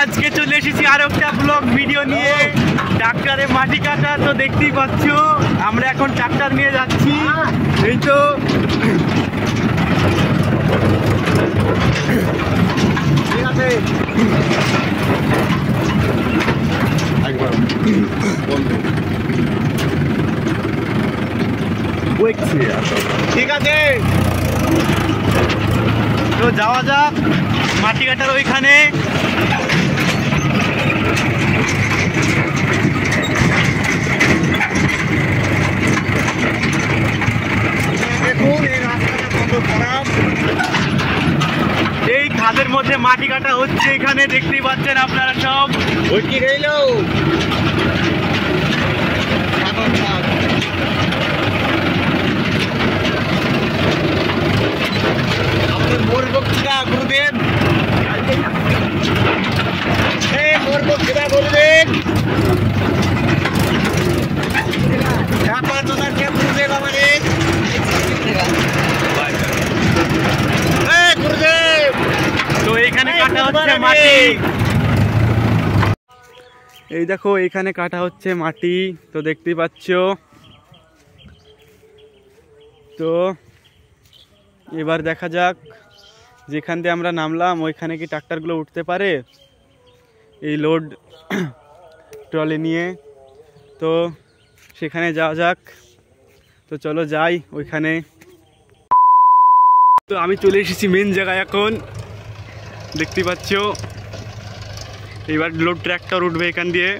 আজকে চলে এসেছি আর একটা ব্লগ ভিডিও নিয়ে ট্রাক্টরে মাটি কাটা। তো দেখতেই পাচ্ছ আমরা এখন ট্রাক্টর নিয়ে যাচ্ছি। এই তো ঠিক আছে, ঠিক আছে, তো যাওয়া যাক মাটি কাটার ওইখানে। দেখুন এই রাস্তাটা কত খারাপ, এই খাদের মধ্যে মাটি কাটা হচ্ছে এখানে, দেখতেই পাচ্ছেন আপনারা সব। ওই কি রইল আমাদের মোর বক্তৃতা গুরুদেব, মোর বক্তৃতা গুরুদেব, গুরুদেব আমাদের গুরুদেব। তো এইখানে কাটা হচ্ছে মাটি, এই দেখো এইখানে কাটা হচ্ছে মাটি, তো দেখতেই পাচ্ছ। তো এবার দেখা যাক যেখান দিয়ে আমরা নামলাম ওইখানে কি ট্রাক্টরগুলো উঠতে পারে এই লোড ট্রলি নিয়ে। তো সেখানে যাওয়া যাক, তো চলো যাই ওইখানে। তো আমি চলে এসেছি মেন জায়গায়, এখন দেখতেই পাচ্ছ এবার লোড ট্রাক্টর উঠবে এখান দিয়ে।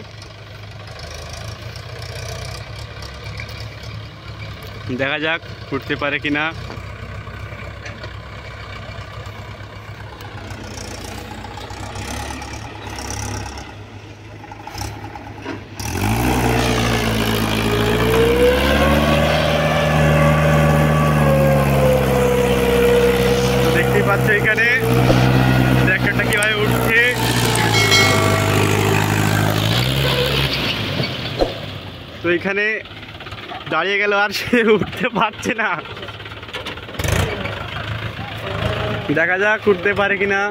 দেখা যাক উঠতে পারে কিনা। এখানে ট্রাক্টরটা কিভাবে উঠছে, তো এখানে দাঁড়িয়ে গেল আর সে উঠতে পারছে না। দেখা যাক উঠতে পারে কিনা।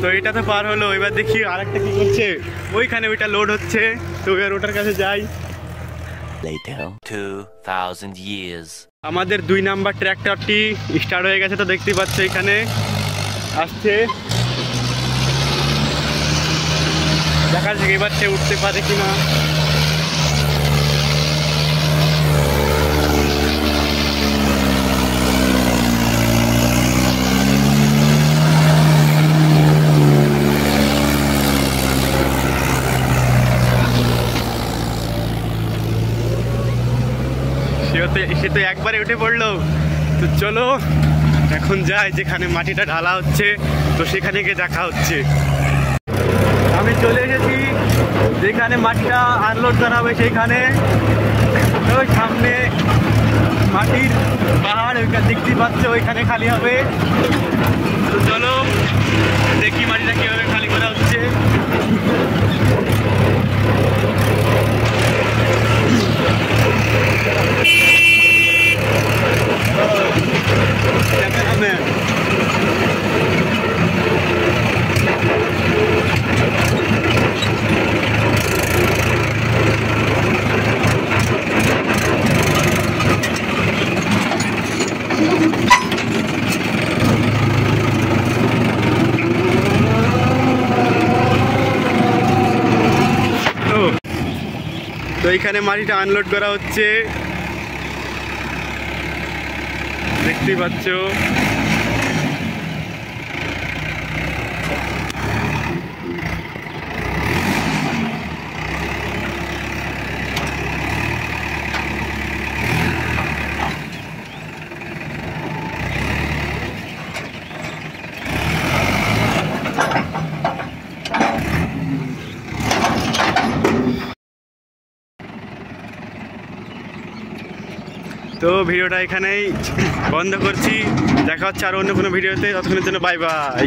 তো এটা তো পার হলো, এবার দেখি আরেকটা কি করছে ওইখানে, ওইটা লোড হচ্ছে। তো এবার ওটার কাছে যাই। আমাদের 2 নাম্বার ট্র্যাক্টরটি স্টার্ট হয়ে গেছে, তো দেখতেই পাচ্ছ এখানে আসছে। দেখা যাক এবার সে উঠতে পারে কিনা। সে তো একবারে উঠে পড়লো। তো চলো এখন যাই যেখানে মাটিটা ঢালা হচ্ছে, তো সেখানে গিয়ে দেখা হচ্ছে। আমি চলে এসেছি যেখানে মাটিটা আনলোড করা হবে, সেইখানে ওই সামনে মাটির পাহাড় ওইখানে দেখতে পাচ্ছ, ওইখানে খালি হবে। তো চলো দেখি মাটিটা কীভাবে খালি করা হচ্ছে। তো এইখানে মাটিটা আনলোড করা হচ্ছে, দেখতেই পাচ্ছ। তো ভিডিওটা এখানেই বন্ধ করছি, দেখা হচ্ছে আর অন্য কোনো ভিডিওতে, ততক্ষণের জন্য বাই বাই।